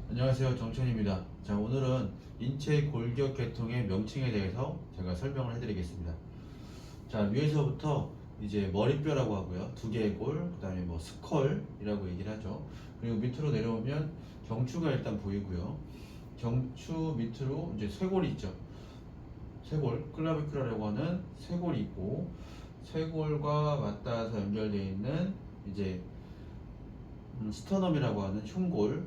안녕하세요, 정천입니다. 자, 오늘은 인체 골격 계통의 명칭에 대해서 제가 설명을 해드리겠습니다. 자, 위에서부터 이제 머리뼈라고 하고요, 두개골, 그다음에 뭐 스컬이라고 얘기를 하죠. 그리고 밑으로 내려오면 경추가 일단 보이고요. 경추 밑으로 이제 쇄골이 있죠. 쇄골, 클라비큘라라고 하는 쇄골이 있고, 쇄골과 맞닿아서 연결되어 있는 이제 스터넘이라고 하는 흉골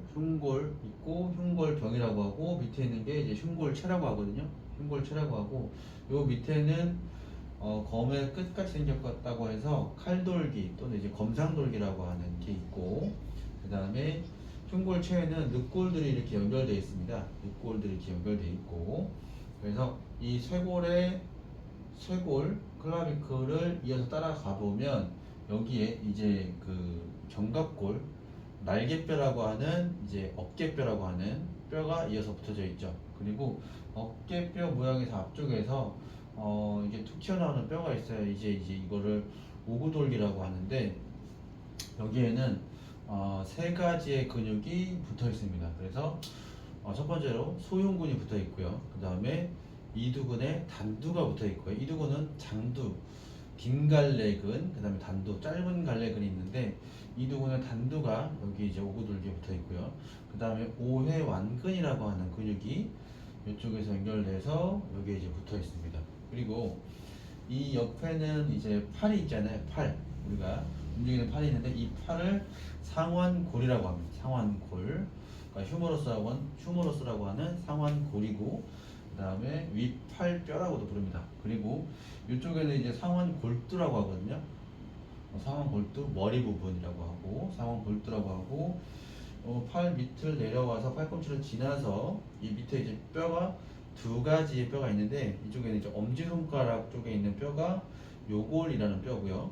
있고, 흉골병이라고 하고, 밑에 있는 게 이제 흉골체라고 하거든요. 흉골체라고 하고, 요 밑에는 검의 끝같이 생겼다고 해서 칼돌기 또는 이제 검상돌기라고 하는 게 있고, 그 다음에 흉골체에는 늑골들이 이렇게 연결되어 있습니다. 늑골들이 이렇게 연결되어 있고, 그래서 이 쇄골 클라비클을 이어서 따라가 보면 여기에 이제 그 견갑골 날개뼈라고 하는 이제 어깨뼈라고 하는 뼈가 이어서 붙어져 있죠. 그리고 어깨뼈 모양에서 앞쪽에서 이게 툭 튀어나오는 뼈가 있어요. 이제 이거를 오구돌기라고 하는데 여기에는 세 가지의 근육이 붙어 있습니다. 그래서 첫 번째로 소흉근이 붙어 있고요. 그 다음에 이두근에 단두가 붙어 있고요. 이두근은 장두, 긴 갈래근, 그 다음에 단두, 짧은 갈래근이 있는데 이두근의 단두가 여기 이제 오구돌기에 붙어 있고요. 그 다음에 오회완근이라고 하는 근육이 이쪽에서 연결돼서 여기에 이제 붙어 있습니다. 그리고 이 옆에는 이제 팔이 있잖아요. 팔. 우리가 움직이는 팔이 있는데 이 팔을 상완골이라고 합니다. 상완골. 그러니까 휴머러스라고 하는 상완골이고, 그 다음에 윗팔뼈라고도 부릅니다. 그리고 이쪽에는 이제 상완골두라고 하거든요. 상완골두 머리 부분이라고 하고, 상완골두라고 하고, 팔 밑을 내려와서 팔꿈치를 지나서 이 밑에 이제 뼈가 두 가지의 뼈가 있는데, 이쪽에는 이제 엄지손가락 쪽에 있는 뼈가 요골이라는 뼈고요.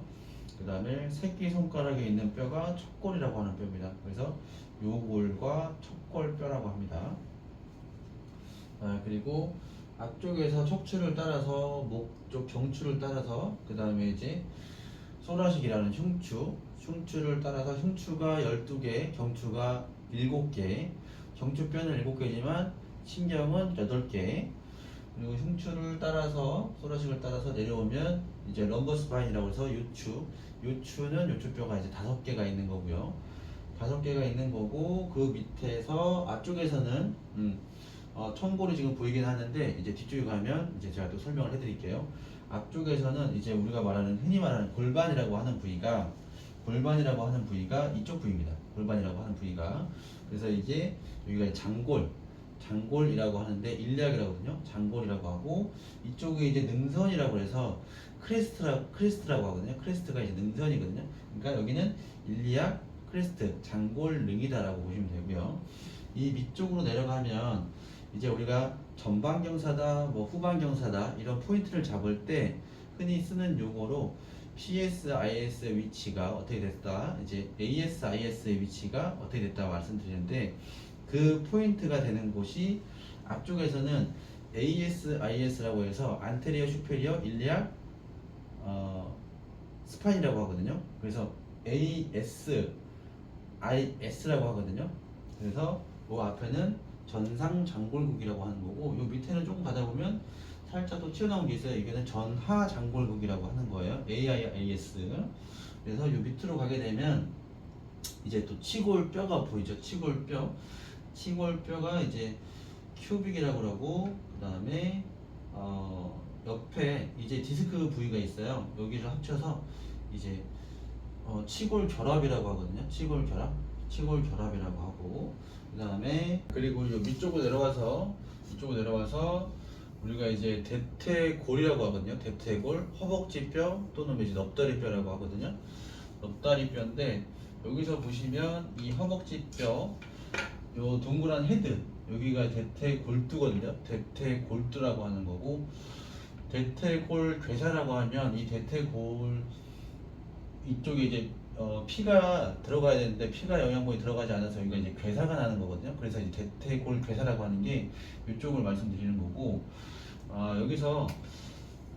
그 다음에 새끼손가락에 있는 뼈가 척골이라고 하는 뼈입니다. 그래서 요골과 척골뼈라고 합니다. 그리고 앞쪽에서 척추를 따라서 목 쪽 경추를 따라서, 그 다음에 이제 소라식이라는 흉추를 따라서 흉추가 12개, 경추가 7개, 경추뼈는 7개지만 신경은 8개, 그리고 흉추를 따라서 소라식을 따라서 내려오면 이제 럼버스파인이라고 해서 요추는 요추뼈가 이제 5개가 있는 거고요. 5개가 있는 거고, 그 밑에서 앞쪽에서는 천골이 지금 보이긴 하는데 이제 뒤쪽에 가면 이제 제가 또 설명을 해드릴게요. 앞쪽에서는 이제 우리가 흔히 말하는 골반이라고 하는 부위가 이쪽 부위입니다. 골반이라고 하는 부위가. 그래서 이게 여기가 장골이라고 하는데 일리학이라고 하거든요. 장골이라고 하고, 이쪽에 이제 능선이라고 해서 크레스트라고 하거든요. 크레스트가 이제 능선이거든요. 그러니까 여기는 일리학 크레스트 장골능이다라고 보시면 되고요. 이 밑쪽으로 내려가면 이제 우리가 전방경사다, 뭐 후방경사다 이런 포인트를 잡을 때 흔히 쓰는 용어로 PSIS의 위치가 어떻게 됐다, 이제 ASIS의 위치가 어떻게 됐다 말씀드리는데, 그 포인트가 되는 곳이 앞쪽에서는 ASIS라고 해서 안테리어 슈페리어 일리아 스파인이라고 하거든요. 그래서 ASIS라고 하거든요. 그래서 그 앞에는 전상장골국이라고 하는 거고, 요 밑에는 조금 가다 보면 살짝 또 튀어나온 게 있어요. 이거는 전하장골국이라고 하는 거예요. AIS. 그래서 요 밑으로 가게 되면 이제 또 치골뼈가 보이죠. 치골뼈가 이제 큐빅이라고 그러고, 그 다음에 옆에 이제 디스크 부위가 있어요. 여기를 합쳐서 이제 치골결합이라고 하거든요. 치골결합이라고 하고, 그 다음에 그리고 이 이쪽으로 내려와서 우리가 이제 대퇴골이라고 하거든요. 대퇴골, 허벅지뼈 또는 이제 넙다리뼈라고 하거든요. 넙다리뼈인데 여기서 보시면 이 허벅지뼈 요 동그란 헤드, 여기가 대퇴골두거든요. 대퇴골두라고 하는 거고, 대퇴골 괴사라고 하면 이 대퇴골 이쪽에 이제 피가 들어가야 되는데 피가 영양분이 들어가지 않아서 여기가 이제 괴사가 나는 거거든요. 그래서 이제 대퇴골 괴사라고 하는 게 이쪽을 말씀드리는 거고, 여기서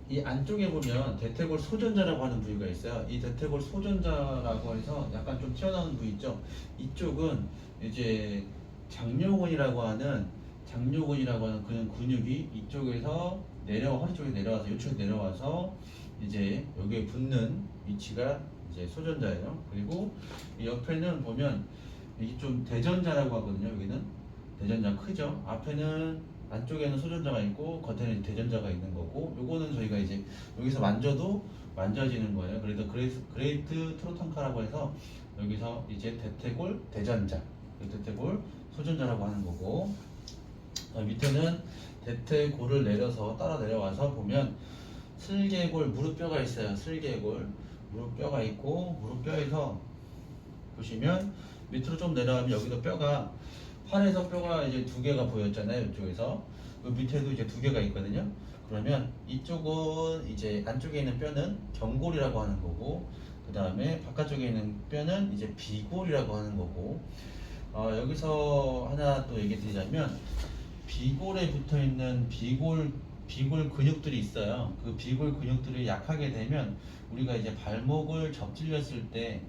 이 안쪽에 보면 대퇴골 소전자라고 하는 부위가 있어요. 이 대퇴골 소전자라고 해서 약간 좀 튀어나오는 부위 있죠. 이쪽은 이제 장요근이라고 하는 그런 근육이 이쪽에서 허리 쪽에 내려와서 요쪽에 내려와서 이제 여기에 붙는 위치가 이제 소전자예요. 그리고 이 옆에는 보면 이게 좀 대전자라고 하거든요. 여기는 대전자 크죠. 앞에는 안쪽에는 소전자가 있고 겉에는 대전자가 있는 거고, 요거는 저희가 이제 여기서 만져도 만져지는 거예요. 그래서 그레이트 트로탄카라고 해서 여기서 이제 대퇴골 대전자, 대퇴골 소전자라고 하는 거고, 밑에는 대퇴골을 내려서 따라 내려와서 보면 슬개골 무릎뼈가 있어요. 슬개골 무릎뼈가 있고, 무릎뼈에서 보시면 밑으로 좀 내려가면 여기도 뼈가, 팔에서 뼈가 이제 두 개가 보였잖아요. 이쪽에서 그 밑에도 이제 두 개가 있거든요. 그러면 이쪽은 이제 안쪽에 있는 뼈는 경골이라고 하는 거고, 그 다음에 바깥쪽에 있는 뼈는 이제 비골이라고 하는 거고, 여기서 하나 또 얘기 드리자면, 비골에 붙어 있는 비골 근육들이 있어요. 그 비골 근육들이 약하게 되면 우리가 이제 발목을 접질렸을 때,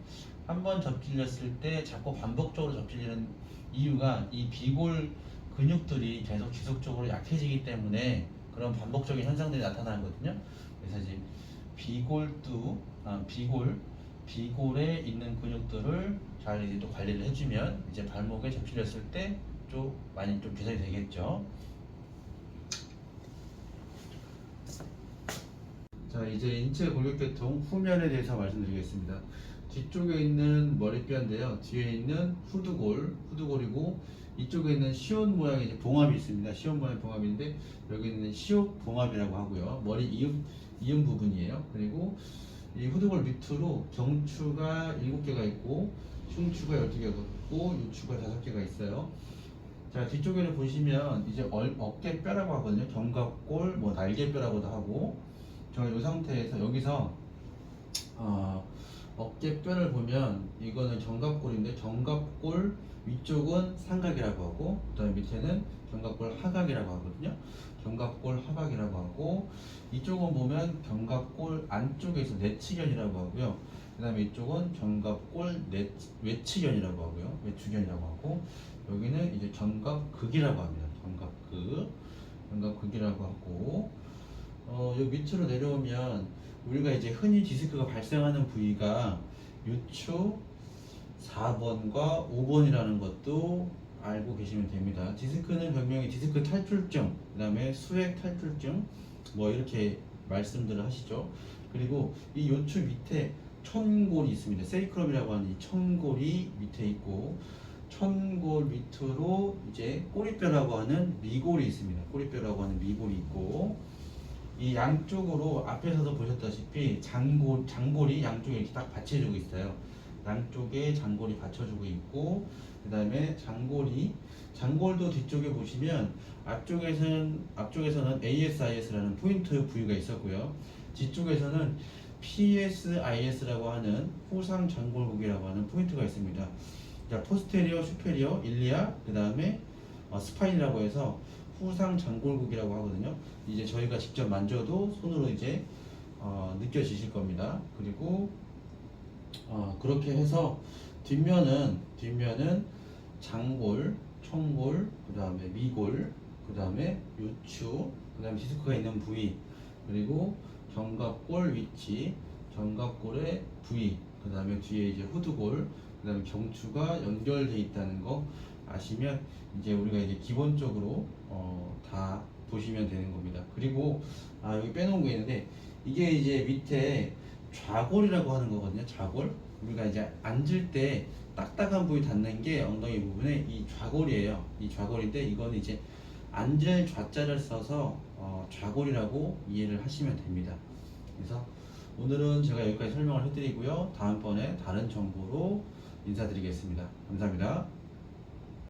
한 번 접질렸을 때 자꾸 반복적으로 접질리는 이유가 이 비골 근육들이 계속 지속적으로 약해지기 때문에 그런 반복적인 현상들이 나타나거든요. 그래서 이제 비골에 있는 근육들을 잘 이제 또 관리를 해주면 이제 발목에 접질렸을 때 좀 많이 좀 개선이 되겠죠. 자, 이제 인체 골격계통 후면에 대해서 말씀드리겠습니다. 뒤쪽에 있는 머리뼈인데요. 뒤에 있는 후두골이고, 이쪽에 있는 시옷 모양의 이제 봉합이 있습니다. 시옷 모양의 봉합인데 여기는 시옷 봉합이라고 하고요. 머리 이음 부분이에요. 그리고 이 후두골 밑으로 경추가 7개가 있고, 흉추가 12개가 있고, 유추가 5개가 있어요. 자, 뒤쪽에는 보시면 이제 어깨뼈라고 하거든요. 견갑골, 뭐 날개뼈라고도 하고, 저 이 상태에서 여기서 어깨뼈를 보면 이거는 견갑골인데, 견갑골 위쪽은 상각이라고 하고, 그 다음에 밑에는 견갑골 하각이라고 하거든요. 견갑골 하각이라고 하고, 이쪽은 보면 견갑골 안쪽에서 내치견이라고 하고요. 그 다음에 이쪽은 견갑골 외치견이라고 하고요. 외추견이라고 하고, 여기는 이제 견갑극이라고 합니다. 견갑극이라고 하고, 여기 밑으로 내려오면 우리가 이제 흔히 디스크가 발생하는 부위가 요추 4번과 5번이라는 것도 알고 계시면 됩니다. 디스크는 별명이 디스크 탈출증, 그 다음에 수액 탈출증, 뭐 이렇게 말씀들을 하시죠. 그리고 이 요추 밑에 천골이 있습니다. 세이크럼이라고 하는 이 천골이 밑에 있고, 천골 밑으로 이제 꼬리뼈라고 하는 미골이 있습니다. 꼬리뼈라고 하는 미골이 있고, 이 양쪽으로 앞에서도 보셨다시피 장골이 양쪽에 이렇게 딱 받쳐주고 있어요. 양쪽에 장골이 받쳐주고 있고, 그 다음에 장골도 뒤쪽에 보시면 앞쪽에서는 ASIS라는 포인트 부위가 있었고요. 뒤쪽에서는 PSIS라고 하는 후상 장골국이라고 하는 포인트가 있습니다. 자, 포스테리어, 슈페리어, 일리아, 그 다음에 스파인이라고 해서 후상 장골국이라고 하거든요. 이제 저희가 직접 만져도 손으로 이제 느껴지실 겁니다. 그리고 그렇게 해서 뒷면은 장골, 청골, 그 다음에 미골, 그 다음에 요추, 그 다음에 디스크가 있는 부위, 그리고 견갑골 위치, 견갑골의 부위, 그 다음에 뒤에 이제 후두골, 그 다음에 경추가 연결되어 있다는 거 아시면 이제 우리가 이제 기본적으로 다 보시면 되는 겁니다. 그리고 여기 빼놓은 거 있는데, 이게 이제 밑에 좌골이라고 하는 거거든요. 좌골. 우리가 이제 앉을 때 딱딱한 부위 닿는 게 엉덩이 부분에 이 좌골이에요. 이 좌골인데, 이거는 이제 앉을 좌자를 써서 좌골이라고 이해를 하시면 됩니다. 그래서 오늘은 제가 여기까지 설명을 해드리고요. 다음번에 다른 정보로 인사드리겠습니다. 감사합니다.